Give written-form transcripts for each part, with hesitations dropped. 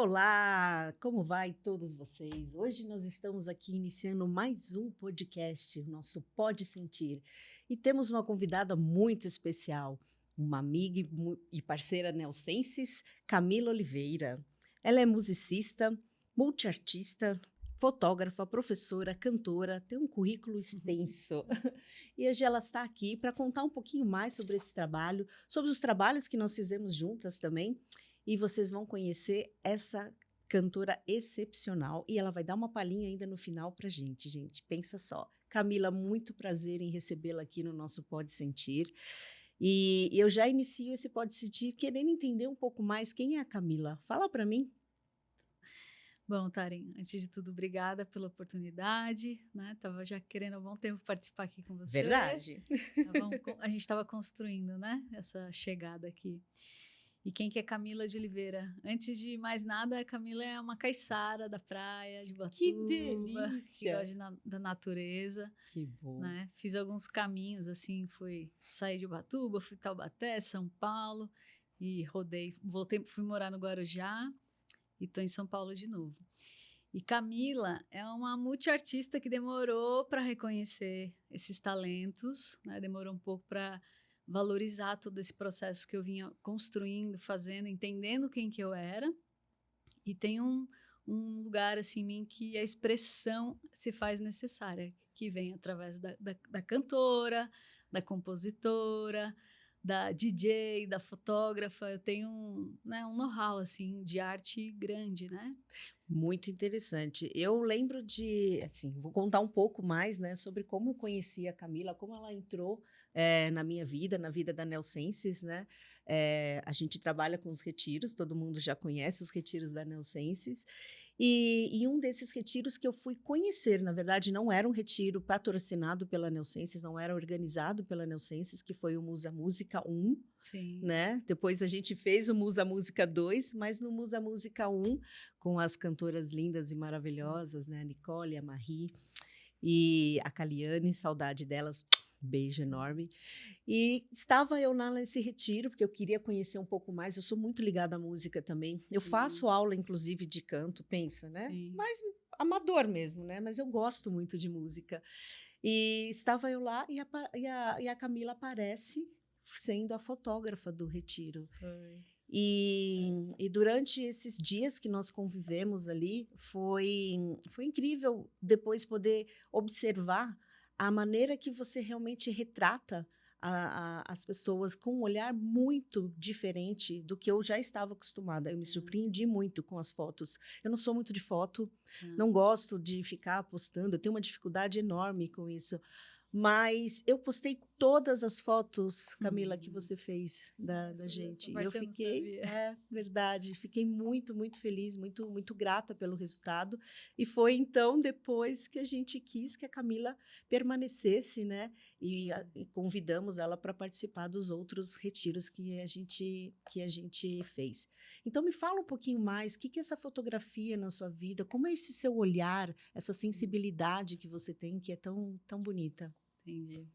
Olá, como vai todos vocês? Hoje nós estamos aqui iniciando mais um podcast, o nosso Pode Sentir. E temos uma convidada muito especial, uma amiga e parceira nelsenses, Camila Oliveira. Ela é musicista, multiartista, fotógrafa, professora, cantora, tem um currículo extenso. E hoje ela está aqui para contar um pouquinho mais sobre esse trabalho, sobre os trabalhos que nós fizemos juntas também. E vocês vão conhecer essa cantora excepcional. E ela vai dar uma palhinha ainda no final para gente, gente. Pensa só. Camila, muito prazer em recebê-la aqui no nosso Pode Sentir. E eu já inicio esse Pode Sentir querendo entender um pouco mais quem é a Camila. Fala para mim. Bom, Taren, antes de tudo, obrigada pela oportunidade, né? Tava já querendo há um bom tempo participar aqui com você. Verdade. A gente estava construindo, né? Essa chegada aqui. E quem que é Camila de Oliveira? Antes de mais nada, a Camila é uma caiçara da praia, de Que Ubatuba, que delícia. gosta da natureza, Que bom. né? Fiz alguns caminhos, assim, sair de Ubatuba, fui Taubaté, São Paulo, e rodei, voltei, fui morar no Guarujá, e estou em São Paulo de novo. E Camila é uma multiartista que demorou para reconhecer esses talentos, né? Demorou um pouco para valorizar todo esse processo que eu vinha construindo, fazendo, entendendo quem que eu era. E tem um lugar assim, em mim que a expressão se faz necessária, que vem através da cantora, da compositora, da DJ, da fotógrafa. Eu tenho um know-how assim, de arte grande, né? Muito interessante. Eu lembro assim, vou contar um pouco mais, né, sobre como eu conheci a Camila, como ela entrou na minha vida, na vida da Nelsenses, né? A gente trabalha com os retiros, todo mundo já conhece os retiros da Nelsenses, e um desses retiros que eu fui conhecer, na verdade, não era um retiro patrocinado pela Nelsenses, não era organizado pela Nelsenses, que foi o Musa Música 1, Sim. né? Depois a gente fez o Musa Música 2, mas no Musa Música 1, com as cantoras lindas e maravilhosas, né? A Nicole, a Marie e a Caliane, saudade delas, beijo enorme. E estava eu lá nesse retiro, porque eu queria conhecer um pouco mais, eu sou muito ligada à música também. Eu faço aula, inclusive, de canto, pensa, né? Sim. Mas amador mesmo, né? Mas eu gosto muito de música. E estava eu lá e a Camila aparece sendo a fotógrafa do retiro. Foi. E durante esses dias que nós convivemos ali, foi incrível depois poder observar a maneira que você realmente retrata as pessoas com um olhar muito diferente do que eu já estava acostumada. Eu me surpreendi muito com as fotos. Eu não sou muito de foto, não gosto de ficar postando, eu tenho uma dificuldade enorme com isso. Mas eu postei todas as fotos, Camila, que você fez da gente. E eu fiquei, verdade, fiquei muito, muito feliz, muito, muito grata pelo resultado. E foi então depois que a gente quis que a Camila permanecesse, né? E convidamos ela para participar dos outros retiros que a gente fez. Então me fala um pouquinho mais, o que é essa fotografia na sua vida? Como é esse seu olhar, essa sensibilidade que você tem, que é tão, tão bonita? Entendi.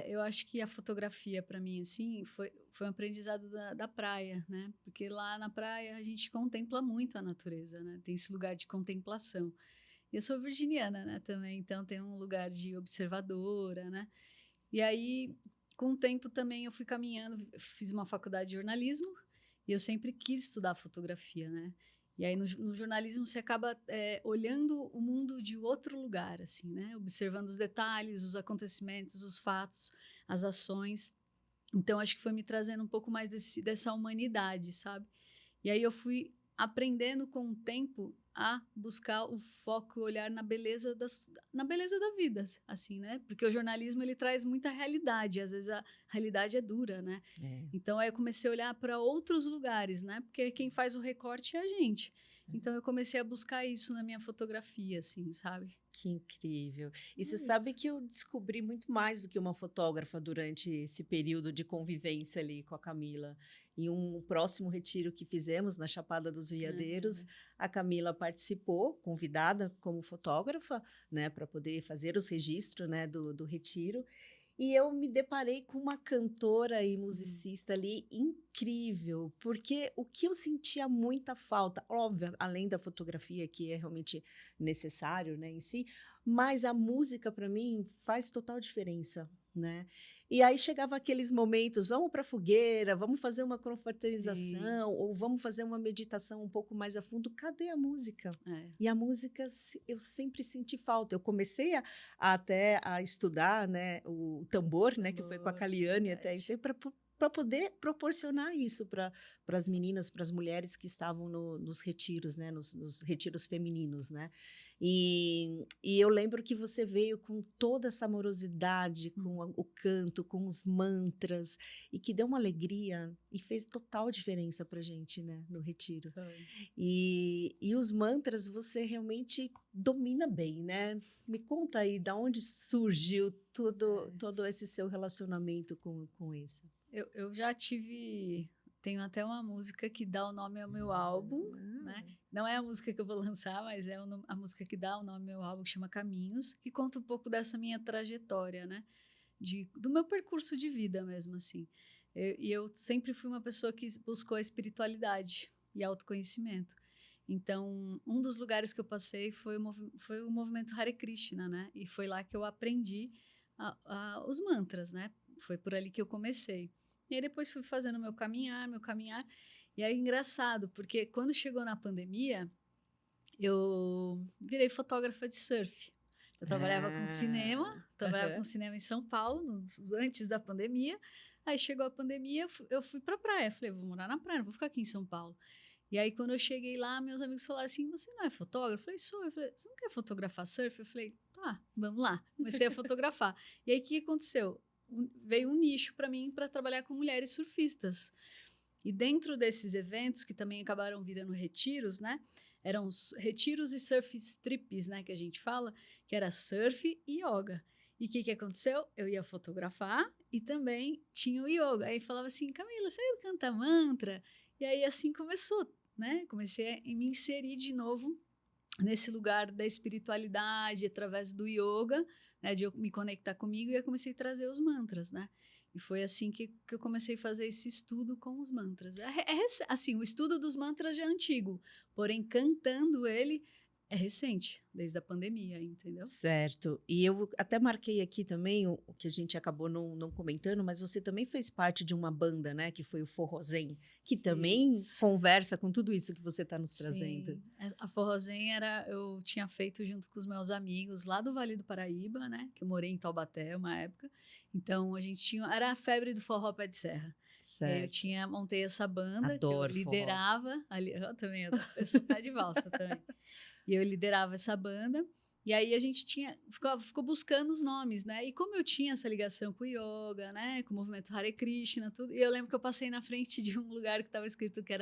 Eu acho que a fotografia, para mim, assim, foi um aprendizado da praia, né? Porque lá na praia a gente contempla muito a natureza, né? Tem esse lugar de contemplação. E eu sou virginiana, né, também, então tem um lugar de observadora, né? E aí, com o tempo também eu fui caminhando, fiz uma faculdade de jornalismo e eu sempre quis estudar fotografia, né? E aí no jornalismo você acaba olhando o mundo de outro lugar, assim, né? Observando os detalhes, os acontecimentos, os fatos, as ações. Então acho que foi me trazendo um pouco mais dessa humanidade, sabe? E aí eu fui aprendendo com o tempo a buscar o foco, o olhar na beleza da vida, assim, né? Porque o jornalismo ele traz muita realidade, às vezes a realidade é dura, né? Então aí eu comecei a olhar para outros lugares, né? Porque quem faz o recorte é a gente. Então eu comecei a buscar isso na minha fotografia, assim, sabe? Que incrível. E você sabe que eu descobri muito mais do que uma fotógrafa durante esse período de convivência ali com a Camila. Em um próximo retiro que fizemos na Chapada dos Veadeiros, a Camila participou, convidada como fotógrafa, né, para poder fazer os registros, né, do retiro. E eu me deparei com uma cantora e musicista ali incrível, porque o que eu sentia muita falta, óbvio, além da fotografia, que é realmente necessário, né, em si, mas a música para mim faz total diferença, né? E aí chegava aqueles momentos, vamos para a fogueira, vamos fazer uma Sim, confraternização, ou vamos fazer uma meditação um pouco mais a fundo. Cadê a música? é, E a música eu sempre senti falta. Eu comecei até a estudar, né, o tambor, né, que foi com a tambor, Caliane até verdade. isso, para poder proporcionar isso para as meninas, para as mulheres que estavam nos retiros, né, nos retiros femininos, né. E eu lembro que você veio com toda essa amorosidade, com Hum, o canto, com os mantras, e que deu uma alegria e fez total diferença para gente, né, no retiro. foi. E os mantras você realmente domina bem, né? Me conta aí, da onde surgiu É. todo esse seu relacionamento com isso? Eu já tive tenho até uma música que dá o nome ao meu álbum, né, Ah, não é a música que eu vou lançar, mas é a música que dá o nome ao meu álbum, que chama Caminhos, que conta um pouco dessa minha trajetória, né, do meu percurso de vida mesmo, assim. Eu sempre fui uma pessoa que buscou a espiritualidade e autoconhecimento. Então, um dos lugares que eu passei foi o movimento Hare Krishna, né, e foi lá que eu aprendi os mantras, né, foi por ali que eu comecei. E aí depois fui fazendo meu caminhar, e aí engraçado, porque quando chegou na pandemia, eu virei fotógrafa de surf. Eu ah, trabalhava com aham. cinema em São Paulo, antes da pandemia. Aí chegou a pandemia, eu fui pra praia. Falei, vou morar na praia, não vou ficar aqui em São Paulo. E aí, quando eu cheguei lá, meus amigos falaram assim: Você não é fotógrafo? Eu falei: Sou. Eu falei: Você não quer fotografar surf? Eu falei: Tá, vamos lá. Comecei a fotografar. E aí, o que aconteceu? Veio um nicho para mim para trabalhar com mulheres surfistas. E dentro desses eventos, que também acabaram virando retiros, né? Eram retiros e surf trips, né? Que a gente fala, que era surf e yoga. E o que aconteceu? Eu ia fotografar e também tinha o yoga. Aí falava assim, Camila, você canta mantra? E aí assim começou, né? Comecei a me inserir de novo nesse lugar da espiritualidade através do yoga, né, de eu me conectar comigo, e eu comecei a trazer os mantras, né? E foi assim que eu comecei a fazer esse estudo com os mantras. Assim, o estudo dos mantras já é antigo, porém cantando ele é recente, desde a pandemia, entendeu? Certo. E eu até marquei aqui também o que a gente acabou não comentando, mas você também fez parte de uma banda, né, que foi o Forrozem, que também Fiz. conversa com tudo isso que você está nos trazendo. Sim, a forrozinha eu tinha feito junto com os meus amigos lá do Vale do Paraíba, né, que eu morei em Taubaté uma época, então a gente tinha era a febre do forró pé de serra. E aí Certo. montei essa banda que eu Adoro forró. liderava, ali eu também adoro, eu sou pé de valsa também. E eu liderava essa banda, e aí a gente ficou buscando os nomes, né, e como eu tinha essa ligação com o yoga, né, com o movimento Hare Krishna, tudo, e eu lembro que eu passei na frente de um lugar que estava escrito que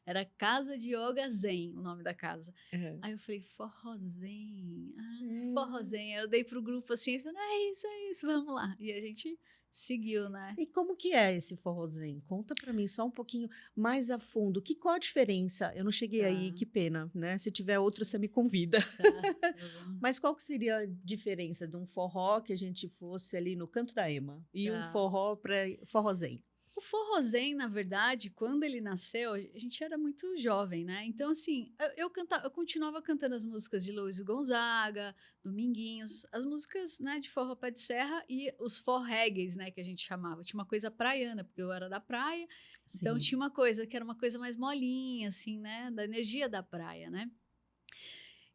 era Casa de Yoga Zen, o nome da casa. Aham. Aí eu falei: "Forrozen, Hum. forrozen", aí eu dei pro grupo, assim, falei: é isso, vamos lá". E a gente seguiu, né. E como que é esse forrozinho? Conta para mim só um pouquinho mais a fundo. Qual a diferença? Eu não cheguei aí, Tá, que pena, né? Se tiver outro, você me convida. tá, eu vou Mas qual que seria a diferença de um forró que a gente fosse ali no Canto da Ema e um tá. forró para forrozinho? O forrozen, na verdade, quando ele nasceu, a gente era muito jovem, né, então, assim, eu continuava cantando as músicas de Luiz Gonzaga, Dominguinhos, as músicas, né, de forró pé de serra e os forregues, né, que a gente chamava. Tinha uma coisa praiana, porque eu era da praia, então Sim, tinha uma coisa que era uma coisa mais molinha, assim, né, da energia da praia, né.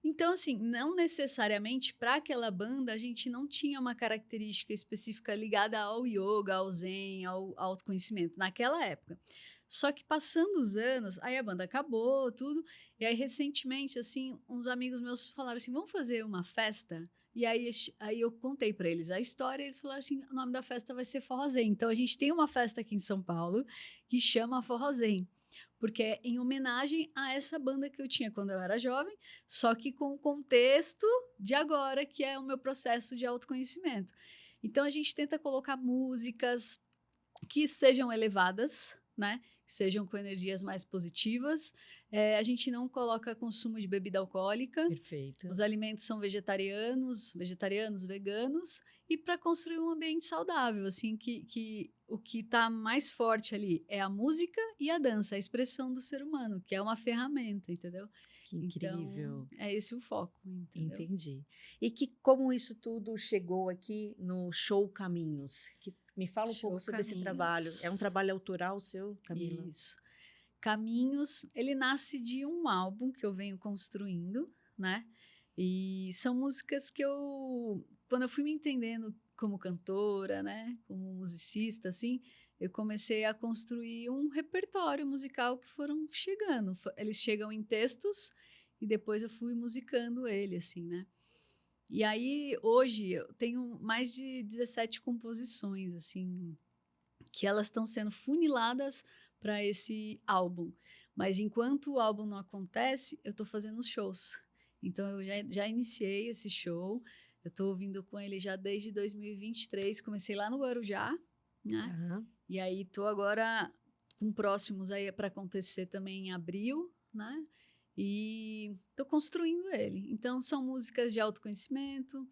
Então, assim, não necessariamente para aquela banda a gente não tinha uma característica específica ligada ao yoga, ao zen, ao autoconhecimento, naquela época. Só que passando os anos, aí a banda acabou, tudo, e aí recentemente, assim, uns amigos meus falaram assim: vamos fazer uma festa? E aí eu contei para eles a história, e eles falaram assim: o nome da festa vai ser Forrozem. Então a gente tem uma festa aqui em São Paulo que chama Forrozem, porque é em homenagem a essa banda que eu tinha quando eu era jovem, só que com o contexto de agora, que é o meu processo de autoconhecimento. Então a gente tenta colocar músicas que sejam elevadas, né? que sejam com energias mais positivas. A gente não coloca consumo de bebida alcoólica. Perfeito. Os alimentos são vegetarianos, veganos, e para construir um ambiente saudável, assim, que o que está mais forte ali é a música e a dança, a expressão do ser humano, que é uma ferramenta, entendeu? Que incrível. Então, é esse o foco, entendeu? Entendi. E como isso tudo chegou aqui no Show Caminhos? Me fala um pouco Show sobre esse trabalho. É um Caminhos. trabalho autoral seu, Camila? Isso. Caminhos, ele nasce de um álbum que eu venho construindo, né? E são músicas que quando eu fui me entendendo como cantora, né? Como musicista, assim, eu comecei a construir um repertório musical que foram chegando. Eles chegam em textos e depois eu fui musicando ele, assim, né? E aí, hoje, eu tenho mais de 17 composições, assim, que elas estão sendo funiladas para esse álbum. Mas enquanto o álbum não acontece, eu estou fazendo os shows. Então, eu já iniciei esse show, eu estou ouvindo com ele já desde 2023, comecei lá no Guarujá, né? Tá. E aí estou agora com próximos aí para acontecer também em abril, né? E estou construindo ele. Então, são músicas de autoconhecimento,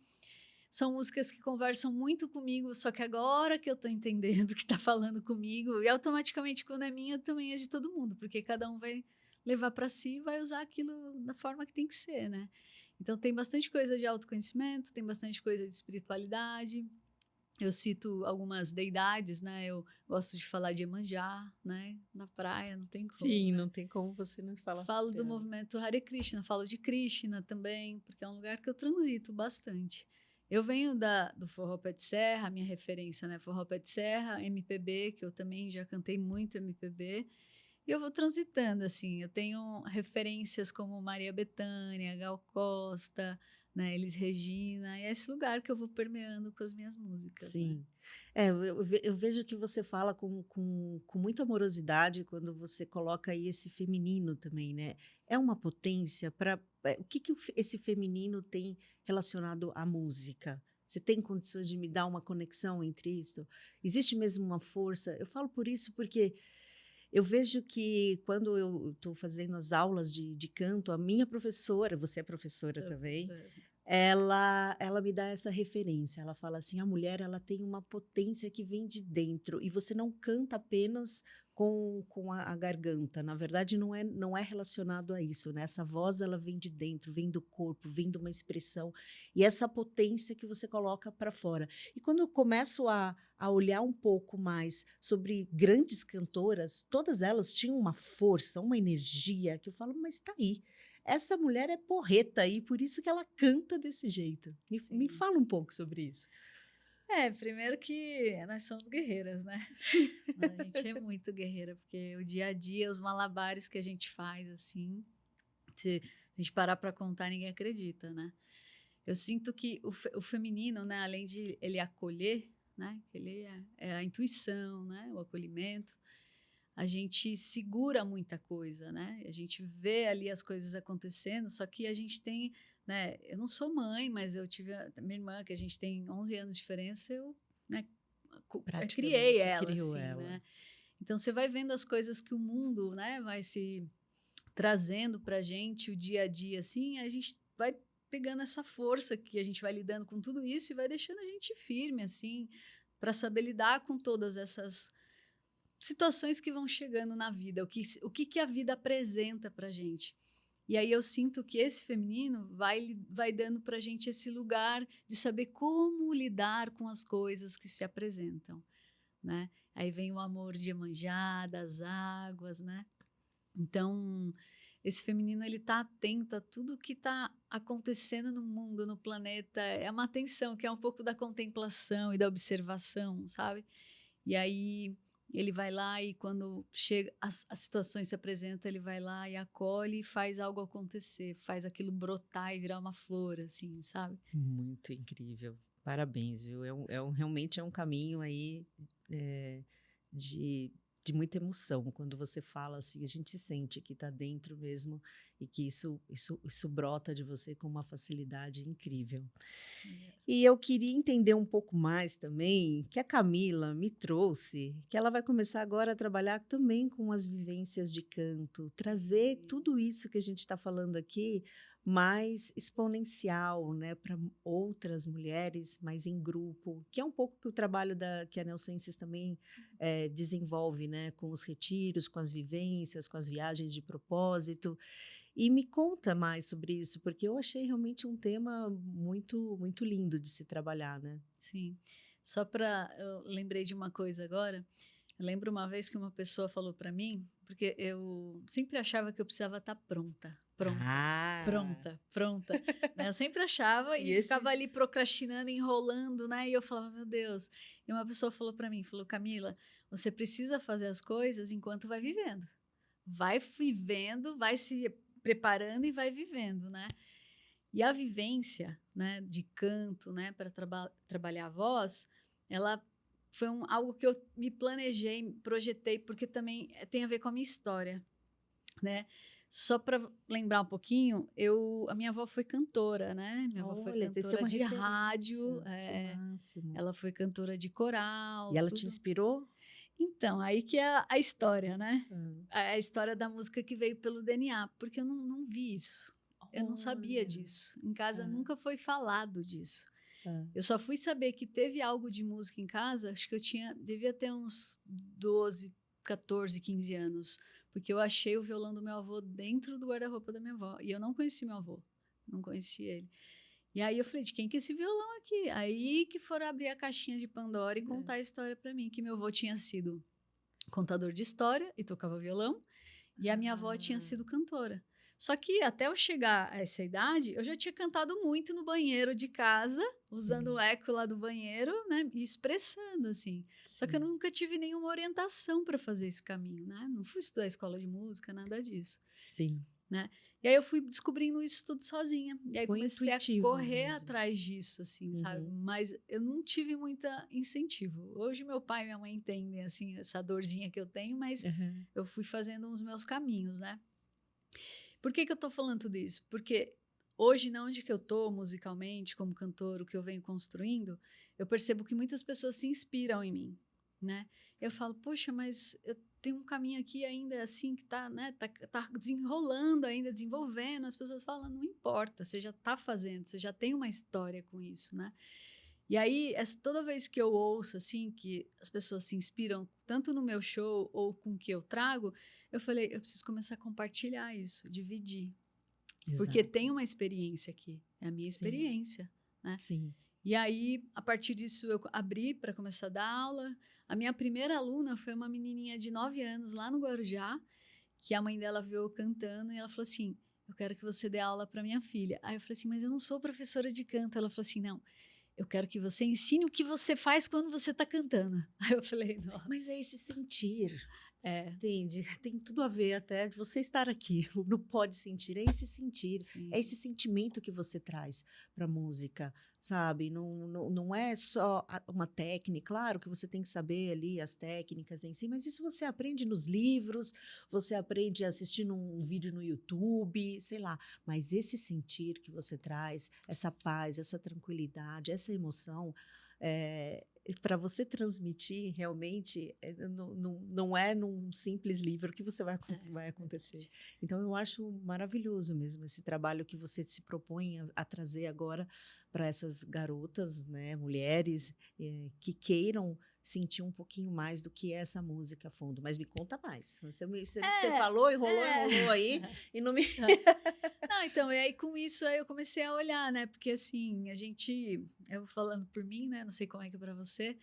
são músicas que conversam muito comigo, só que agora que eu tô entendendo que tá falando comigo, e automaticamente quando é minha também é de todo mundo, porque cada um vai levar para si e vai usar aquilo da forma que tem que ser, né? Então tem bastante coisa de autoconhecimento, tem bastante coisa de espiritualidade. Eu cito algumas deidades, né? Eu gosto de falar de Iemanjá, né? Na praia, não tem como, Sim, né? não tem como você não falar Falo sobre do ela. movimento Hare Krishna, falo de Krishna também, porque é um lugar que eu transito bastante. Eu venho do forró pé de serra, minha referência, né? Forró pé de serra, MPB, que eu também já cantei muito MPB, e eu vou transitando, assim. Eu tenho referências como Maria Bethânia, Gal Costa, né? Elis Regina, e é esse lugar que eu vou permeando com as minhas músicas, né? Sim. Eu vejo que você fala com muita amorosidade quando você coloca aí esse feminino também, né? É uma potência para. O que esse feminino tem relacionado à música? Você tem condições de me dar uma conexão entre isso? Existe mesmo uma força? Eu falo por isso porque eu vejo que quando eu estou fazendo as aulas de canto, a minha professora, você é professora Sou também, professora. ela me dá essa referência. Ela fala assim: a mulher ela tem uma potência que vem de dentro e você não canta apenas com a garganta. Na verdade, não é relacionado a isso, né? Essa voz ela vem de dentro, vem do corpo, vem de uma expressão e essa potência que você coloca para fora. E quando eu começo a olhar um pouco mais sobre grandes cantoras, todas elas tinham uma força, uma energia que eu falo, mas está aí. Essa mulher é porreta aí, por isso que ela canta desse jeito. Me Sim. fala um pouco sobre isso. Primeiro que nós somos guerreiras, né? A gente é muito guerreira, porque o dia a dia, os malabares que a gente faz, assim, se a gente parar para contar, ninguém acredita, né? Eu sinto que o feminino, né, além de ele acolher, né, que ele é a intuição, né, o acolhimento, a gente segura muita coisa, né? A gente vê ali as coisas acontecendo, só que a gente tem, né? Eu não sou mãe, mas eu tive a minha irmã, que a gente tem 11 anos de diferença, né, criei Praticamente ela, criou assim, ela. né? Então você vai vendo as coisas que o mundo, né, vai se trazendo pra gente o dia a dia, assim, a gente vai pegando essa força que a gente vai lidando com tudo isso e vai deixando a gente firme, assim, para saber lidar com todas essas situações que vão chegando na vida, o que a vida apresenta pra gente. E aí eu sinto que esse feminino vai dando pra gente esse lugar de saber como lidar com as coisas que se apresentam, né? Aí vem o amor de Iemanjá, das águas, né? Então, esse feminino ele tá atento a tudo que está acontecendo no mundo, no planeta. É uma atenção que é um pouco da contemplação e da observação, sabe? E aí ele vai lá e quando chega as situações se apresentam, ele vai lá e acolhe e faz algo acontecer, faz aquilo brotar e virar uma flor, assim, sabe? Muito incrível. Parabéns, viu? Realmente é um caminho aí é, de, de muita emoção. Quando você fala assim, a gente sente que está dentro mesmo. e que isso brota de você com uma facilidade incrível. E eu queria entender um pouco mais também que a Camila me trouxe, que ela vai começar agora a trabalhar também com as vivências de canto, trazer tudo isso que a gente está falando aqui mais exponencial, né, para outras mulheres, mas em grupo, que é um pouco que o trabalho que a Neosenses também desenvolve, né, com os retiros, com as vivências, com as viagens de propósito. E me conta mais sobre isso, porque eu achei realmente um tema muito, muito lindo de se trabalhar, né? Sim. Eu lembrei de uma coisa agora. Eu lembro uma vez que uma pessoa falou para mim, porque eu sempre achava que eu precisava estar pronta, Ah, pronta, né? Eu sempre achava e e ficava ali procrastinando, enrolando, né? E eu falava, meu Deus. E uma pessoa falou para mim, falou, Camila, você precisa fazer as coisas enquanto vai vivendo. Vai vivendo, vai se preparando e vai vivendo, né? E a vivência, né, de canto, né, para trabalhar a voz, ela foi algo que eu me planejei, projetei, porque também tem a ver com a minha história, né? Só para lembrar um pouquinho, a minha avó foi cantora, né? Minha avó foi olha, vocês têm cantora uma de rádio, referência, que máximo. ela foi cantora de coral, E ela te tudo. inspirou? Então, aí que é a história, né? Hum. A história da música que veio pelo DNA, porque eu não vi isso. Eu não sabia Olha, disso. Em casa ah, nunca foi falado disso. ah, Eu só fui saber que teve algo de música em casa, acho que devia ter uns 12, 14, 15 anos, porque eu achei o violão do meu avô dentro do guarda-roupa da minha avó, e eu não conheci meu avô, não conheci ele. E aí eu falei, de quem que é esse violão aqui? Aí que foram abrir a caixinha de Pandora e contar a história para mim, que meu avô tinha sido contador de história e tocava violão, e a minha avó tinha ah, sido cantora. Só que até eu chegar a essa idade, eu já tinha cantado muito no banheiro de casa, usando o sim, eco lá do banheiro, né, e expressando assim. Só que eu sim, nunca tive nenhuma orientação para fazer esse caminho, né? Não fui estudar escola de música, nada disso, sim. né? E aí eu fui descobrindo isso tudo sozinha. E aí Foi comecei a intuitivo correr mesmo. atrás disso, assim, sabe? Uhum. Mas eu não tive muita incentivo. Hoje meu pai e minha mãe entendem, assim, essa dorzinha que eu tenho, mas Uhum. eu fui fazendo os meus caminhos, né? Por que que eu tô falando tudo isso? Porque hoje, na onde que eu tô musicalmente, como cantor, o que eu venho construindo, eu percebo que muitas pessoas se inspiram em mim, né? Eu falo, poxa, mas eu tenho um caminho aqui ainda assim que tá, né, tá desenrolando ainda, desenvolvendo. As pessoas falam, não importa, você já tá fazendo, você já tem uma história com isso, né? E aí, toda vez que eu ouço, assim, que as pessoas se inspiram tanto no meu show ou com o que eu trago, eu falei, eu preciso começar a compartilhar isso, dividir. Porque Exato. tem uma experiência aqui, é a minha Sim, experiência, né? sim. E aí, a partir disso, eu abri para começar a dar aula. A minha primeira aluna foi uma menininha de 9 anos lá no Guarujá, que a mãe dela viu eu cantando e ela falou assim, eu quero que você dê aula para minha filha. Aí eu falei assim, mas eu não sou professora de canto. Ela falou assim, não, eu quero que você ensine o que você faz quando você está cantando. Aí eu falei, Mas é nossa. esse sentir. É, Entende? Tem tudo a ver até de você estar aqui. Não pode sentir, é esse sentir, é sim, esse sentimento que você traz para a música, sabe? Não é só uma técnica, claro que você tem que saber ali as técnicas em si, mas isso você aprende nos livros, você aprende assistindo um vídeo no YouTube, sei lá. Mas esse sentir que você traz, essa paz, essa tranquilidade, essa emoção, para você transmitir realmente, não é num simples livro que você vai acontecer. verdade. Então, eu acho maravilhoso mesmo esse trabalho que você se propõe a trazer agora para essas garotas, né, mulheres, que queiram sentir um pouquinho mais do que é essa música a fundo. Mas me conta mais. Você É, falou, enrolou é. aí e não me. Não, então, e aí com isso aí eu comecei a olhar, né? Porque assim, eu falando por mim, né? Não sei como é que é para você,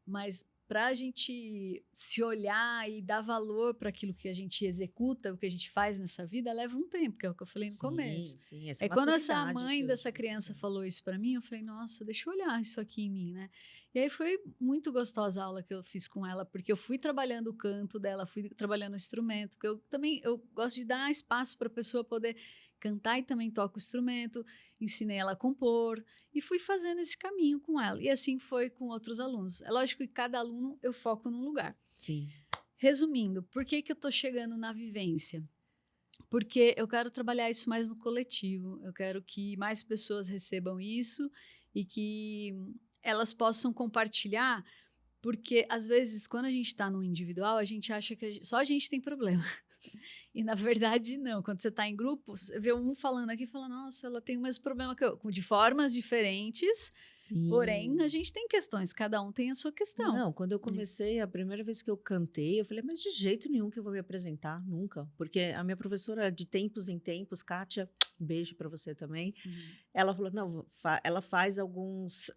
mas para a gente se olhar e dar valor para aquilo que a gente executa, o que a gente faz nessa vida, leva um tempo, que é o que eu falei no Sim, começo. sim, essa É quando essa maturidade mãe que hoje dessa você criança tem. falou isso para mim, eu falei, nossa, deixa eu olhar isso aqui em mim, né? E aí foi muito gostosa a aula que eu fiz com ela, porque eu fui trabalhando o canto dela, fui trabalhando o instrumento, porque eu gosto de dar espaço para a pessoa poder cantar e também toco o instrumento, ensinei ela a compor e fui fazendo esse caminho com ela. E assim foi com outros alunos. É lógico que cada aluno eu foco num lugar. Sim. Resumindo, por que que eu tô chegando na vivência? porque eu quero trabalhar isso mais no coletivo. Eu quero que mais pessoas recebam isso e que elas possam compartilhar, porque às vezes quando a gente está no individual, a gente acha que só a gente tem problema. E na verdade não, quando você está em grupo, você vê um falando aqui e fala, nossa, ela tem o mesmo problema que eu, de formas diferentes, porém a Sim. gente tem questões, cada um tem a sua questão. Não, quando eu comecei, a primeira vez que eu cantei, eu falei, mas de jeito nenhum que eu vou me apresentar, nunca. Porque a minha professora, de tempos em tempos, Kátia, um beijo para você também, Uhum. ela falou, não, ela faz umas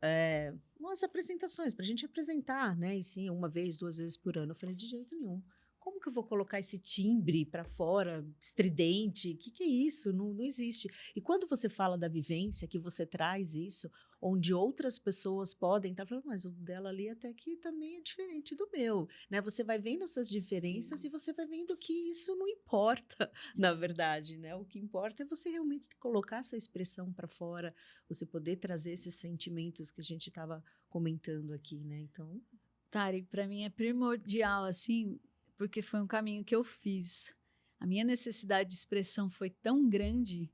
apresentações para a gente apresentar, né? E sim, uma vez, 2 vezes por ano. Eu falei, de jeito nenhum. Como que eu vou colocar esse timbre para fora, estridente? O que é isso? Não, não existe. E quando você fala da vivência, que você traz isso, onde outras pessoas podem estar falando, mas o dela ali até que também é diferente do meu, né? Você vai vendo essas diferenças e Isso. você vai vendo que isso não importa, na verdade, né? O que importa é você realmente colocar essa expressão para fora, você poder trazer esses sentimentos que a gente estava comentando aqui, né? Então, Tarek, para mim é primordial, assim, porque foi um caminho que eu fiz. A minha necessidade de expressão foi tão grande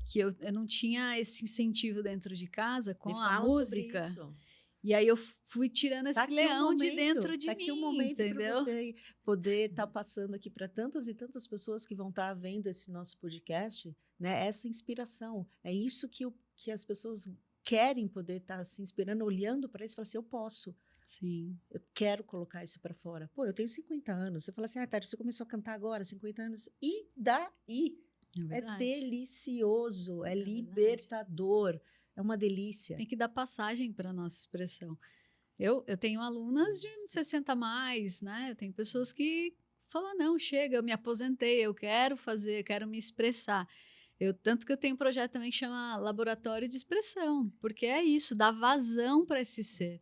que eu não tinha esse incentivo dentro de casa me com a fala sobre música. isso. E aí eu fui tirando Tá esse aqui o leão de dentro momento, de tá aqui o mim, momento para entendeu? você poder estar passando aqui para tantas e tantas pessoas que vão estar vendo esse nosso podcast, né? Essa inspiração. É isso que as pessoas querem poder estar se inspirando, olhando para isso e falar assim: eu posso, Sim, eu quero colocar isso para fora. Pô, eu tenho 50 anos. Você fala assim: ah, Tati, você começou a cantar agora, 50 anos. E daí? é É verdade. delicioso, é É verdade. libertador, é uma delícia. Tem que dar passagem para a nossa expressão. Eu tenho alunas de Isso. 60 a mais, né? Eu tenho pessoas que falam, não, chega, eu me aposentei, eu quero fazer, eu quero me expressar. Tanto que eu tenho um projeto também que chama Laboratório de Expressão, porque é isso, dá vazão para esse ser.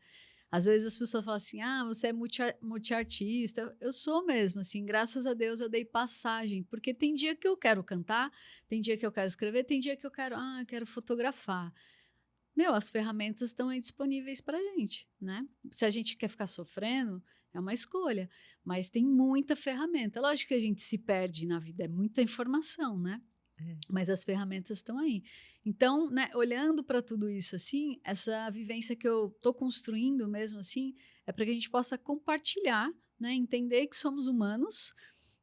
Às vezes as pessoas falam assim, ah, você é multiartista. Eu sou mesmo, assim, graças a Deus eu dei passagem, porque tem dia que eu quero cantar, tem dia que eu quero escrever, tem dia que eu quero fotografar. Meu, as ferramentas estão aí disponíveis para gente, né? Se a gente quer ficar sofrendo, é uma escolha, mas tem muita ferramenta. Lógico que a gente se perde na vida, é muita informação, né? É. Mas as ferramentas estão aí. Então, né, olhando para tudo isso assim, essa vivência que eu estou construindo mesmo assim, é para que a gente possa compartilhar, né, entender que somos humanos,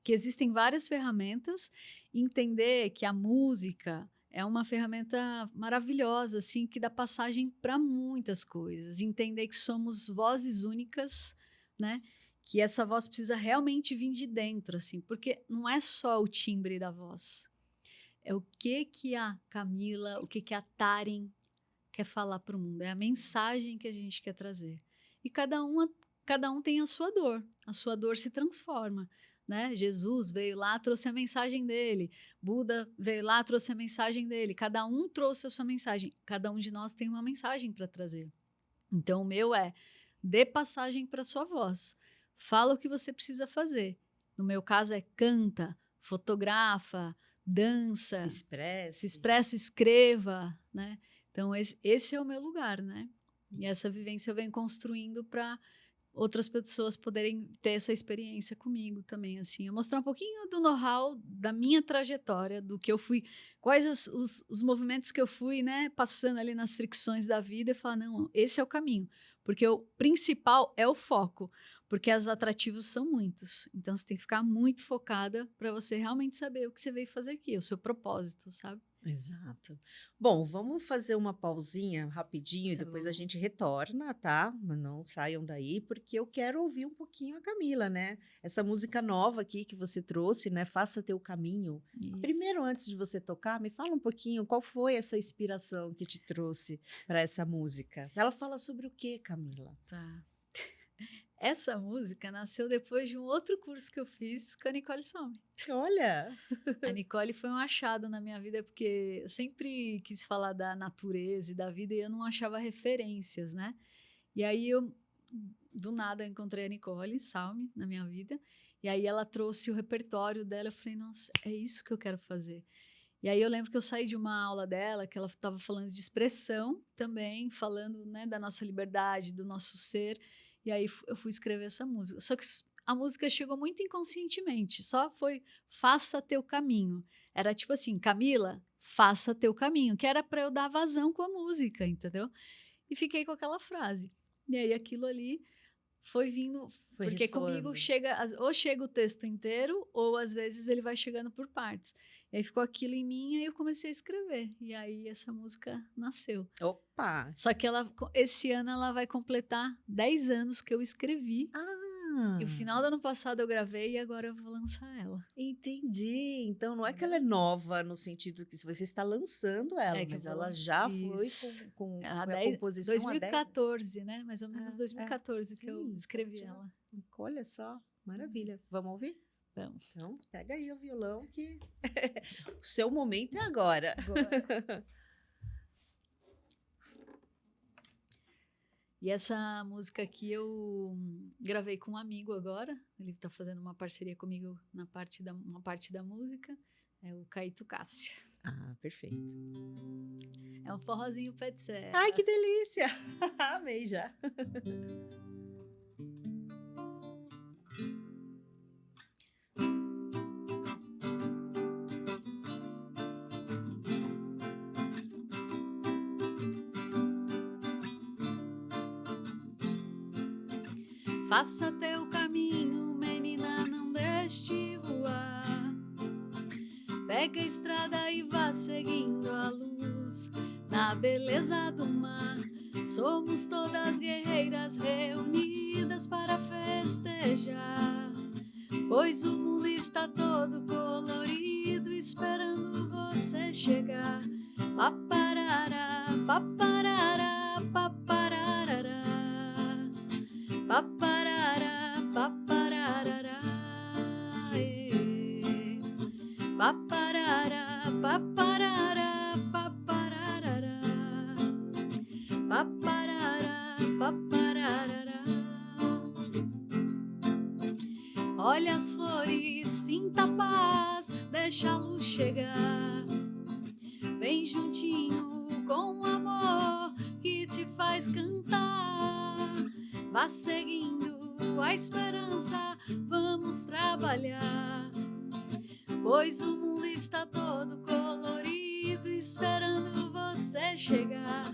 que existem várias ferramentas, entender que a música é uma ferramenta maravilhosa, assim, que dá passagem para muitas coisas. Entender que somos vozes únicas, né? Que essa voz precisa realmente vir de dentro, assim, porque não é só o timbre da voz. É o que a Camila, o que a Taren quer falar para o mundo. É a mensagem que a gente quer trazer. E cada um tem a sua dor se transforma. Né? Jesus veio lá, trouxe a mensagem dele. Buda veio lá, trouxe a mensagem dele. Cada um trouxe a sua mensagem. Cada um de nós tem uma mensagem para trazer. Então, o meu é: dê passagem para sua voz. Fala o que você precisa fazer. No meu caso, é canta, fotografa, Se dança, se expresse. expressa, escreva, né? Então, esse é o meu lugar, né? E essa vivência eu venho construindo para outras pessoas poderem ter essa experiência comigo também, assim. Eu mostrar um pouquinho do know-how, da minha trajetória, do que eu fui, quais os movimentos que eu fui, né, passando ali nas fricções da vida e falar, não, esse é o caminho. Porque o principal é o foco, porque os atrativos são muitos. Então, você tem que ficar muito focada para você realmente saber o que você veio fazer aqui, o seu propósito, sabe? Exato. Bom, vamos fazer uma pausinha rapidinho e Tá depois a bom. gente retorna, tá? Mas não saiam daí, porque eu quero ouvir um pouquinho a Camila, né? Essa música nova aqui que você trouxe, né? Faça Teu Caminho. Isso. Primeiro, antes de você tocar, me fala um pouquinho qual foi essa inspiração que te trouxe para essa música. Ela fala sobre o quê, Camila? Tá. Essa música nasceu depois de um outro curso que eu fiz com a Nicole Salme. Olha! A Nicole foi um achado na minha vida, porque eu sempre quis falar da natureza e da vida e eu não achava referências, né? E aí do nada, eu encontrei a Nicole Salme na minha vida. E aí ela trouxe o repertório dela. Eu falei, nossa, é isso que eu quero fazer. E aí eu lembro que eu saí de uma aula dela, que ela estava falando de expressão também, falando, né, da nossa liberdade, do nosso ser. E aí eu fui escrever essa música. Só que a música chegou muito inconscientemente, só foi faça teu caminho. Era tipo assim, Camila, faça teu caminho, que era para eu dar vazão com a música, entendeu? E fiquei com aquela frase. E aí aquilo ali foi vindo, Foi porque comigo ressoando. ou chega o texto inteiro, ou às vezes ele vai chegando por partes. E aí ficou aquilo em mim, aí eu comecei a escrever. E aí essa música nasceu. Opa! Só que esse ano ela vai completar 10 anos que eu escrevi. E o final do ano passado eu gravei e agora eu vou lançar ela. Entendi. Então não é que ela é nova no sentido que você está lançando ela, É que eu mas vou ela lançar. já foi Isso. com a composição há 10 anos. 2014, né? Mais ou menos 2014 que eu Sim, escrevi já. ela. Olha só, maravilha. Vamos ouvir? Vamos. Então, pega aí o violão que o seu momento é agora. E essa música aqui eu gravei com um amigo agora. Ele está fazendo uma parceria comigo na uma parte da música. É o Caíto Cássia. Ah, perfeito. É um forrozinho pé de serra. Ai, que delícia! Amei já. Faça teu caminho, menina, não deixe voar. Pega a estrada e vá seguindo a luz na beleza do mar. Somos todas guerreiras reunidas para festejar, pois o mundo está todo colorido esperando você chegar. Paparará, paparará, paparará, paparará, paparará, paparará, paparará, paparará, paparará, paparará. Olha as flores, sinta a paz, deixa a luz chegar. Vem juntinho com o amor que te faz cantar. Vá seguindo a esperança, vamos trabalhar, pois o mundo está todo colorido esperando você chegar.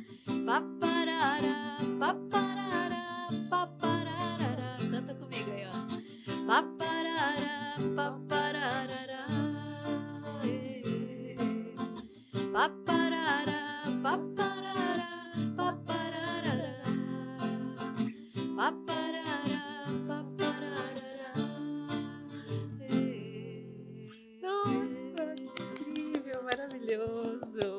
Paparará, paparará, paparará. Canta comigo aí, ó. Paparará, paparará. Paparará, paparará, paparará. Paparará, paparará. Nossa, que incrível, maravilhoso.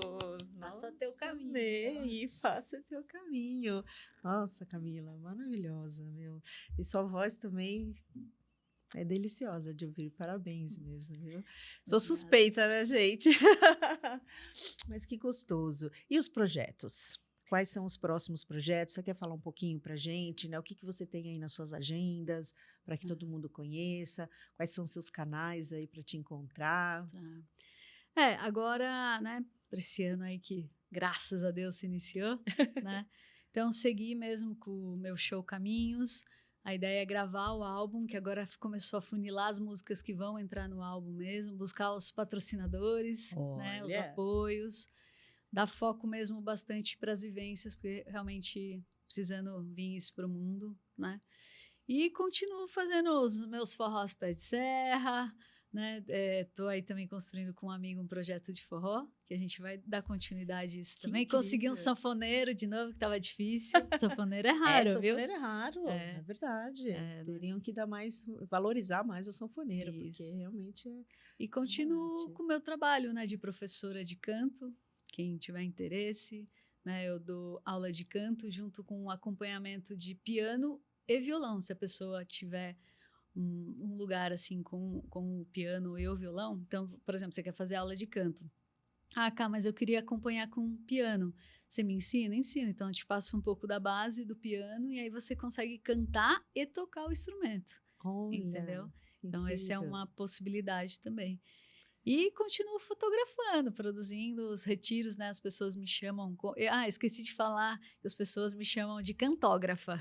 Faça teu caminho. E faça teu caminho. Nossa, Camila, maravilhosa, meu. E sua voz também é deliciosa de ouvir. Parabéns mesmo, viu? Sou suspeita, né, gente? Mas que gostoso. E os projetos? Quais são os próximos projetos? Você quer falar um pouquinho para a gente, né? O que você tem aí nas suas agendas, para que todo mundo conheça? Quais são os seus canais aí para te encontrar? Tá. Agora, né, para esse ano aí que, graças a Deus, se iniciou, né? Então, segui mesmo com o meu show Caminhos. A ideia é gravar o álbum, que agora começou a funilar as músicas que vão entrar no álbum mesmo, buscar os patrocinadores, né, os apoios, dar foco mesmo bastante para as vivências, porque realmente precisando vir isso para o mundo, né? E continuo fazendo os meus forrós pé de serra, né? Tô aí também construindo com um amigo um projeto de forró, que a gente vai dar continuidade a isso também. Incrível. Consegui um sanfoneiro de novo, que estava difícil. Sanfoneiro é raro, viu? Sanfoneiro é raro, é verdade. Teriam que valorizar mais o sanfoneiro, isso. Porque realmente é... E continuo com o meu trabalho, né, de professora de canto, quem tiver interesse, né? Eu dou aula de canto junto com um acompanhamento de piano e violão, se a pessoa tiver um lugar assim com o piano e o violão. Então, por exemplo, você quer fazer aula de canto. Ah, cá, mas eu queria acompanhar com piano. Você me ensina? Ensina. Então, eu te passo um pouco da base do piano e aí você consegue cantar e tocar o instrumento. Olha, entendeu? Então, essa é uma possibilidade também. E continuo fotografando, produzindo os retiros, né? As pessoas me chamam. Esqueci de falar que as pessoas me chamam de cantógrafa.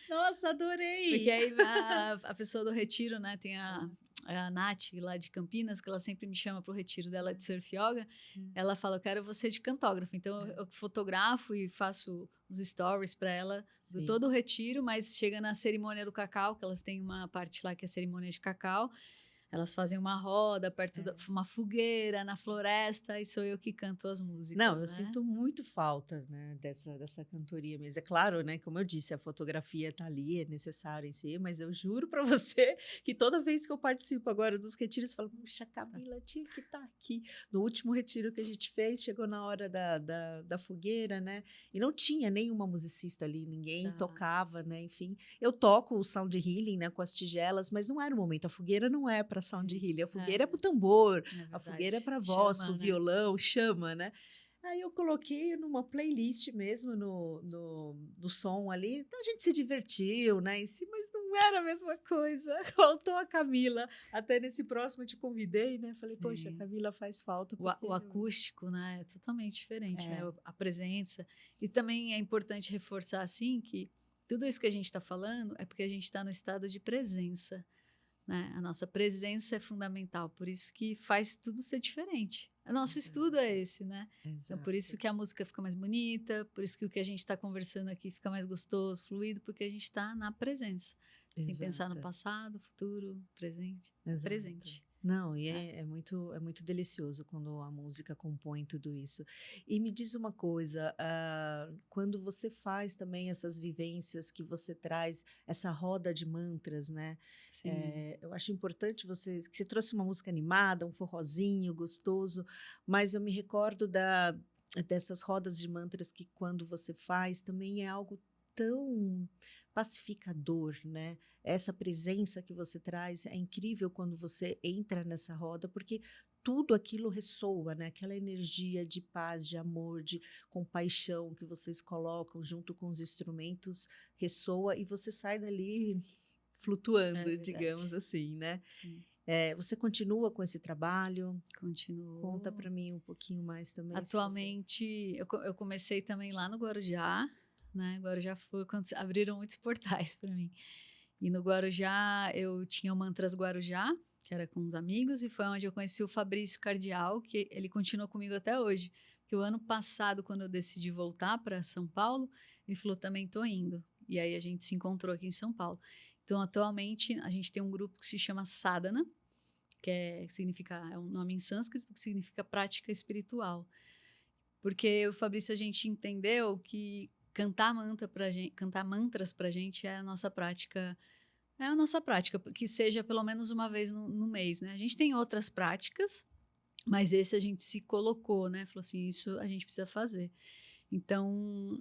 Nossa, Porque adorei! aí a pessoa do retiro, né? Tem a Nath, lá de Campinas, que ela sempre me chama para o retiro dela de surf yoga. Ela fala: eu quero você de cantógrafa. Então, eu fotografo e faço os stories para ela do todo o retiro, mas chega na cerimônia do cacau, que elas têm uma parte lá que é a cerimônia de cacau. Elas fazem uma roda perto de uma fogueira, na floresta, e sou eu que canto as músicas, Não, eu né? sinto muito falta, né, dessa cantoria mesmo. É claro, né, como eu disse, a fotografia tá ali, é necessário em si, mas eu juro para você que toda vez que eu participo agora dos retiros, eu falo, puxa, Camila tinha que estar aqui. No último retiro que a gente fez, chegou na hora da fogueira, né, e não tinha nenhuma musicista ali, ninguém tocava, né, enfim. Eu toco o sound healing, né, com as tigelas, mas não era o momento, a fogueira não é para sound healing, a fogueira é para o tambor, a fogueira é para voz, para o violão, chama, né? Aí eu coloquei numa playlist mesmo no som ali, então a gente se divertiu, né, em si, mas não era a mesma coisa. Faltou a Camila. Até nesse próximo eu te convidei, né? Falei, poxa, a Camila faz falta. O acústico, né, é totalmente diferente, né? A presença. E também é importante reforçar, assim, que tudo isso que a gente está falando é porque a gente está no estado de presença, né? A nossa presença é fundamental, por isso que faz tudo ser diferente. O nosso estudo é esse, né? Então, por isso que a música fica mais bonita, por isso que o que a gente está conversando aqui fica mais gostoso, fluido, porque a gente está na presença. Sem pensar no passado, futuro, presente. Presente. Não, e é muito delicioso quando a música compõe tudo isso. E me diz uma coisa, quando você faz também essas vivências que você traz, essa roda de mantras, né? Eu acho importante que você trouxe uma música animada, um forrozinho gostoso, mas eu me recordo dessas rodas de mantras que quando você faz também é algo tão pacificador, né? Essa presença que você traz é incrível quando você entra nessa roda, porque tudo aquilo ressoa, né? Aquela energia de paz, de amor, de compaixão que vocês colocam junto com os instrumentos ressoa e você sai dali flutuando, digamos assim, né? Você continua com esse trabalho? Continuo. Conta para mim um pouquinho mais também. Atualmente, eu comecei também lá no Guarujá, né? Guarujá foi quando abriram muitos portais para mim. E no Guarujá eu tinha o Mantras Guarujá, que era com uns amigos, e foi onde eu conheci o Fabrício Cardial, que ele continua comigo até hoje. Porque o ano passado, quando eu decidi voltar para São Paulo, ele falou, também tô indo. E aí a gente se encontrou aqui em São Paulo. Então, atualmente, a gente tem um grupo que se chama Sadhana, é um nome em sânscrito que significa prática espiritual. Porque o Fabrício, a gente entendeu que cantar mantras pra gente é a nossa prática, que seja pelo menos uma vez no mês, né? A gente tem outras práticas, mas esse a gente se colocou, né? Falou assim, isso a gente precisa fazer. Então,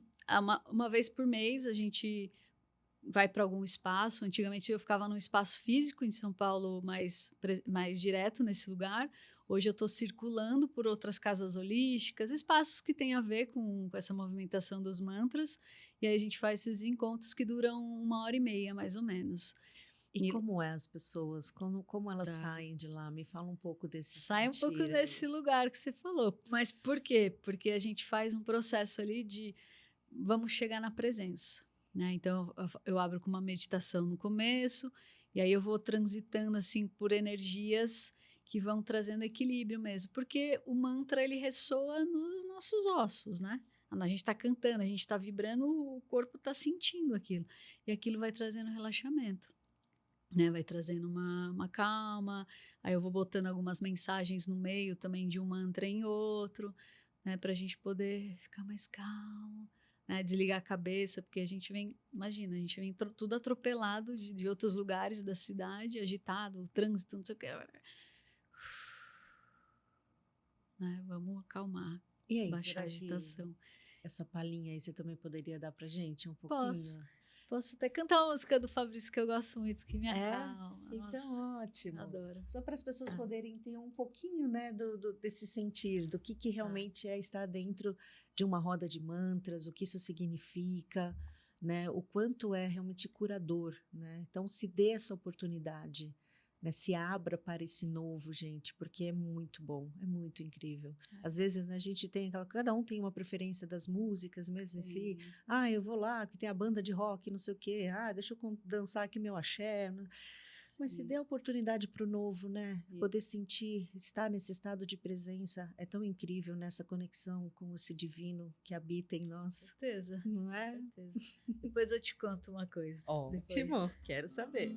uma vez por mês a gente vai para algum espaço. Antigamente eu ficava num espaço físico em São Paulo, mais direto nesse lugar. Hoje eu estou circulando por outras casas holísticas, espaços que têm a ver com essa movimentação dos mantras. E aí a gente faz esses encontros que duram 1h30, mais ou menos. E como é as pessoas? Como elas saem de lá? Me fala um pouco desse Sai um pouco desse lugar que você falou. Mas por quê? Porque a gente faz um processo ali de vamos chegar na presença. Né? Então, eu abro com uma meditação no começo, e aí eu vou transitando assim por energias que vão trazendo equilíbrio mesmo, porque o mantra ele ressoa nos nossos ossos, né? A gente está cantando, a gente está vibrando, o corpo está sentindo aquilo, e aquilo vai trazendo relaxamento, né? Vai trazendo uma calma, aí eu vou botando algumas mensagens no meio também de um mantra em outro, né? Para a gente poder ficar mais calmo. Né, desligar a cabeça, porque a gente vem tudo atropelado de outros lugares da cidade, agitado, o trânsito, não sei o que. Né, vamos acalmar, e aí, baixar a agitação. Essa palhinha aí você também poderia dar pra gente um pouquinho? Posso até cantar uma música do Fabrício que eu gosto muito, que me acalma. Então, nossa, ótimo. Adoro. Só para as pessoas poderem ter um pouquinho, né, desse sentir, do que realmente é estar dentro de uma roda de mantras, o que isso significa, né, o quanto é realmente curador, né? Então, se dê essa oportunidade, né? Se abra para esse novo, gente, porque é muito bom, é muito incrível. Às vezes, né, a gente tem cada um tem uma preferência das músicas mesmo em si. Sim. Ah, eu vou lá, que tem a banda de rock, não sei o quê. Ah, deixa eu dançar aqui meu axé. Mas se Sim. dê a oportunidade para o novo, né? Isso. Poder sentir, estar nesse estado de presença é tão incrível nessa conexão com esse divino que habita em nós. Certeza. Não é? Certeza. Depois eu te conto uma coisa. Ótimo, quero saber.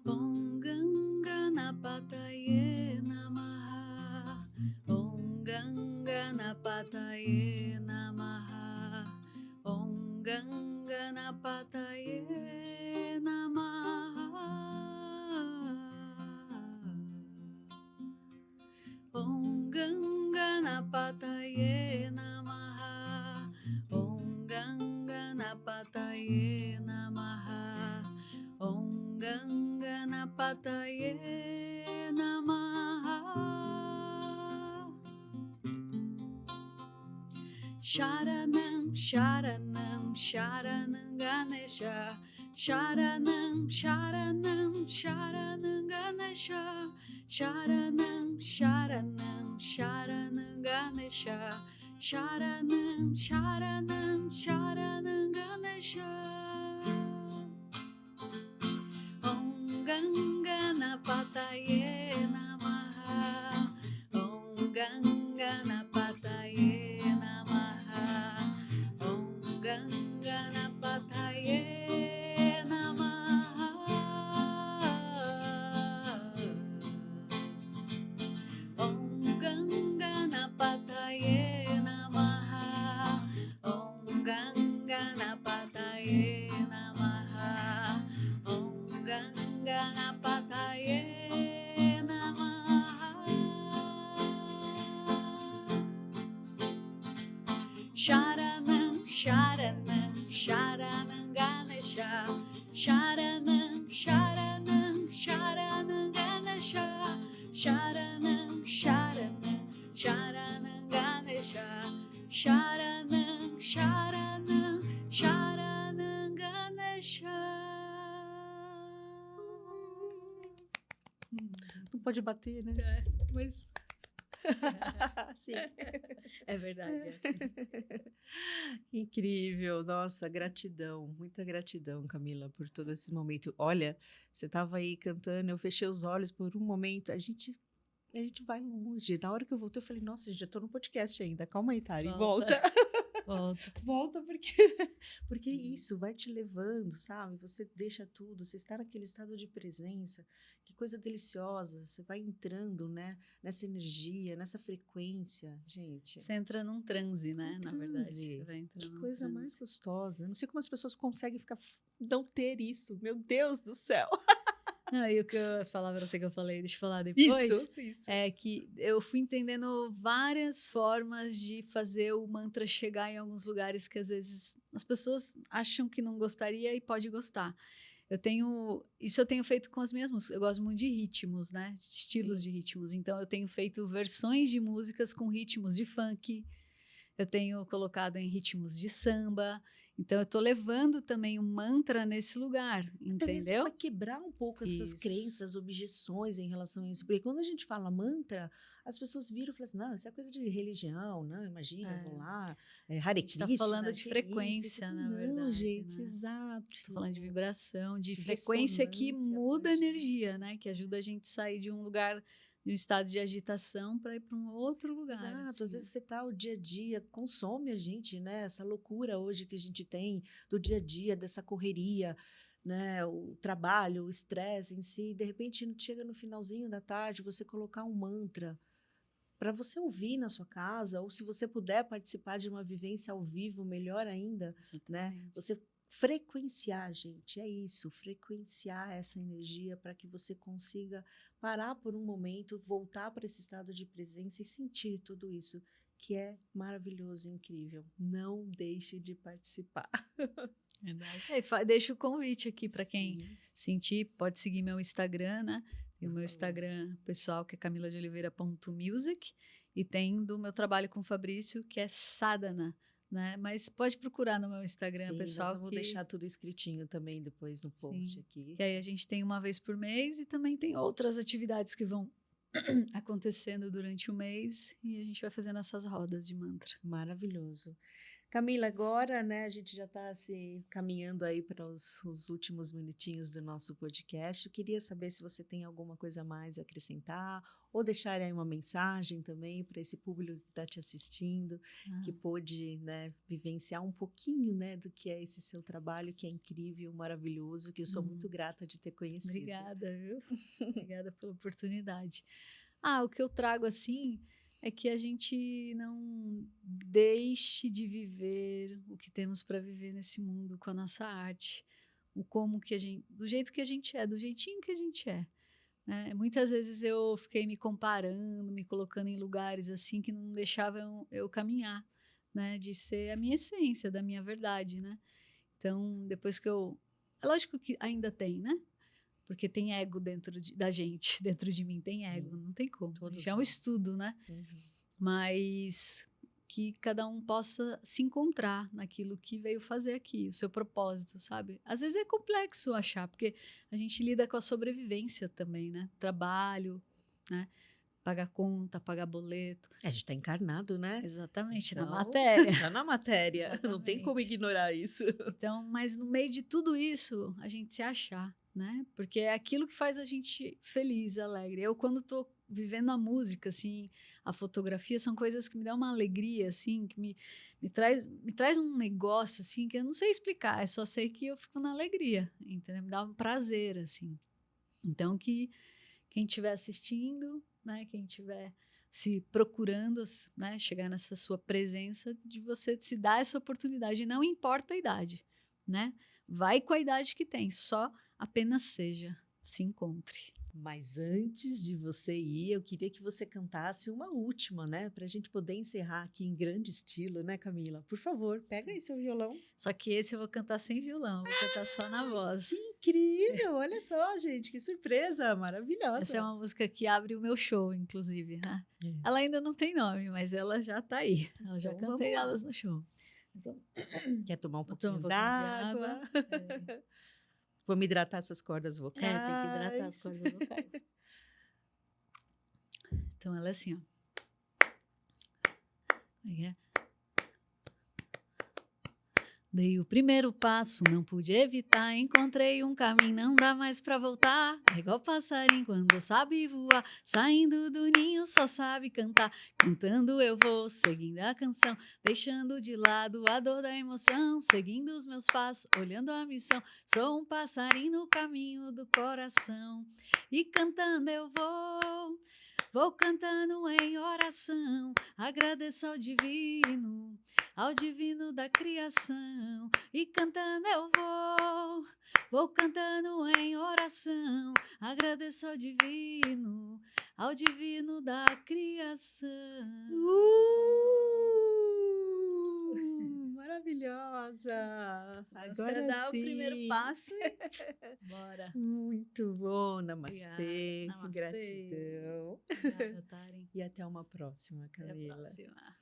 Om Ganganapataye Namaha. Om Ganganapataye Namaha. Om Ganganapataye Namaha. Om Ganganapataye Namaha. Om Ganganapataye Namaha. Om Ganganapataye Namaha. Sharanam, Sharanam, Sharanam Ganesha. Sharanam, Sharanam, Sharanam Ganesha. Sharanam, Sharanam, Sharanam Ganesha. Sharanam, Sharanam, Sharanam Ganesha. Om Ganganapataye Namaha. Om Ganganapataye Namaha. Om Ganganapataye Namaha. Om Ganganapataye Namaha. Om Ganganapataye Namaha. Om Ganganapataye Namaha. Sharanam, Sharanam, Sharanam Ganesha. Sharanam, Sharanam, Sharanam Ganesha. Sharanam, Sharanam, Sharanam Ganesha. Sharanam, Sharanam, Sharanam Ganesha. Não pode bater, né? É. Mas sim. É verdade, é assim. Incrível, nossa, gratidão, muita gratidão, Camila, por todo esse momento. Olha, você estava aí cantando, eu fechei os olhos por um momento, a gente vai longe. Na hora que eu voltei, eu falei, nossa, gente, já estou no podcast ainda, calma aí, Tari, volta. Volta. Volta, porque isso vai te levando, sabe? Você deixa tudo, você está naquele estado de presença, que coisa deliciosa, você vai entrando, né, nessa energia, nessa frequência, gente. Você entra num transe, né? Na verdade, você vai entrando Que num coisa transe. mais gostosa. Eu não sei como as pessoas conseguem não ter isso, meu Deus do céu. Não, e o que eu falar pra você que eu falei, deixa eu falar depois, Isso. é que eu fui entendendo várias formas de fazer o mantra chegar em alguns lugares que às vezes as pessoas acham que não gostaria e pode gostar. Isso eu tenho feito com as minhas músicas. Eu gosto muito de ritmos, né? De estilos de ritmos. Então eu tenho feito versões de músicas com ritmos de funk. Eu tenho colocado em ritmos de samba. Então, eu estou levando também o mantra nesse lugar, Até mesmo entendeu? para quebrar um pouco essas Isso. crenças, objeções em relação a isso. Porque quando a gente fala mantra, as pessoas viram e falam assim, não, isso é coisa de religião, não, imagina, eu vou lá, Hare A gente está Krishna, falando de que frequência, isso? na Não, verdade. gente, Né? exato. A gente está falando de vibração, de frequência que Ressonância muda com a gente. energia, né? Que ajuda a gente a sair de um lugar, de um estado de agitação para ir para um outro lugar. Exato, assim, às vezes você tá o dia a dia, consome a gente, né? Essa loucura hoje que a gente tem do dia a dia, dessa correria, né? O trabalho, o estresse em si, de repente chega no finalzinho da tarde, você colocar um mantra para você ouvir na sua casa, ou se você puder participar de uma vivência ao vivo, melhor ainda, né? Exatamente. Você frequenciar, gente, é isso, frequenciar essa energia para que você consiga parar por um momento, voltar para esse estado de presença e sentir tudo isso, que é maravilhoso e incrível. Não deixe de participar. Verdade. Deixa o convite aqui para quem sentir, pode seguir meu Instagram, né? Tem o meu Instagram pessoal, que é camiladeoliveira.music, e tem do meu trabalho com o Fabrício, que é Sadhana, né? Mas pode procurar no meu Instagram pessoal. Nós vamos deixar tudo escritinho também depois no post aqui. Que aí a gente tem uma vez por mês e também tem outras atividades que vão acontecendo durante o mês e a gente vai fazendo essas rodas de mantra. Maravilhoso. Camila, agora, né, a gente já está se caminhando aí para os últimos minutinhos do nosso podcast. Eu queria saber se você tem alguma coisa a mais a acrescentar ou deixar aí uma mensagem também para esse público que está te assistindo, que pôde, né, vivenciar um pouquinho, né, do que é esse seu trabalho, que é incrível, maravilhoso, que eu sou muito grata de ter conhecido. Obrigada, viu? Obrigada pela oportunidade. O que eu trago assim é que a gente não deixe de viver o que temos para viver nesse mundo com a nossa arte, do jeito que a gente é, do jeitinho que a gente é. Né? Muitas vezes eu fiquei me comparando, me colocando em lugares assim que não deixavam eu caminhar, né? De ser a minha essência, da minha verdade, né? Então, depois que é lógico que ainda tem, né? Porque tem ego dentro da gente, dentro de mim tem ego, não tem como. Já é um estudo, né? Mas que cada um possa se encontrar naquilo que veio fazer aqui, o seu propósito, sabe? Às vezes é complexo achar, porque a gente lida com a sobrevivência também, né? Trabalho, né? Pagar conta, pagar boleto. A gente está encarnado, né? Exatamente, então, na matéria. Está na matéria, não tem como ignorar isso. Então, mas no meio de tudo isso, a gente se achar, né? Porque é aquilo que faz a gente feliz, alegre. Eu, quando estou vivendo a música, assim, a fotografia, são coisas que me dão uma alegria, assim, que me traz um negócio, assim, que eu não sei explicar, eu só sei que eu fico na alegria, entendeu? Me dá um prazer, assim. Então, que quem estiver assistindo, né, quem estiver se procurando, né, chegar nessa sua presença, de você se dar essa oportunidade, não importa a idade, né? Vai com a idade que tem, só apenas seja, se encontre. Mas antes de você ir, eu queria que você cantasse uma última, né? Para a gente poder encerrar aqui em grande estilo, né, Camila? Por favor, pega aí seu violão. Só que esse eu vou cantar sem violão, vou cantar só na voz. Que incrível! Olha só, gente, que surpresa maravilhosa. Essa é uma música que abre o meu show, inclusive, né? Ela ainda não tem nome, mas ela já tá aí. Eu já cantei elas no show. Então, quer tomar um pouquinho d'água? Vou me hidratar essas cordas vocais. Tem que hidratar as cordas vocais. Então, ela é assim, ó. Dei o primeiro passo, não pude evitar. Encontrei um caminho, não dá mais pra voltar. É igual passarinho quando sabe voar. Saindo do ninho, só sabe cantar. Cantando eu vou, seguindo a canção. Deixando de lado a dor da emoção. Seguindo os meus passos, olhando a missão. Sou um passarinho no caminho do coração. E cantando eu vou. Vou cantando em oração, agradeço ao divino da criação. E cantando eu vou cantando em oração, agradeço ao divino da criação. Maravilhosa! Agora você dá sim. O primeiro passo e bora. Muito bom, namastê. Namastê. Gratidão. Obrigada, Taren. E até uma próxima, Camila. Até a próxima.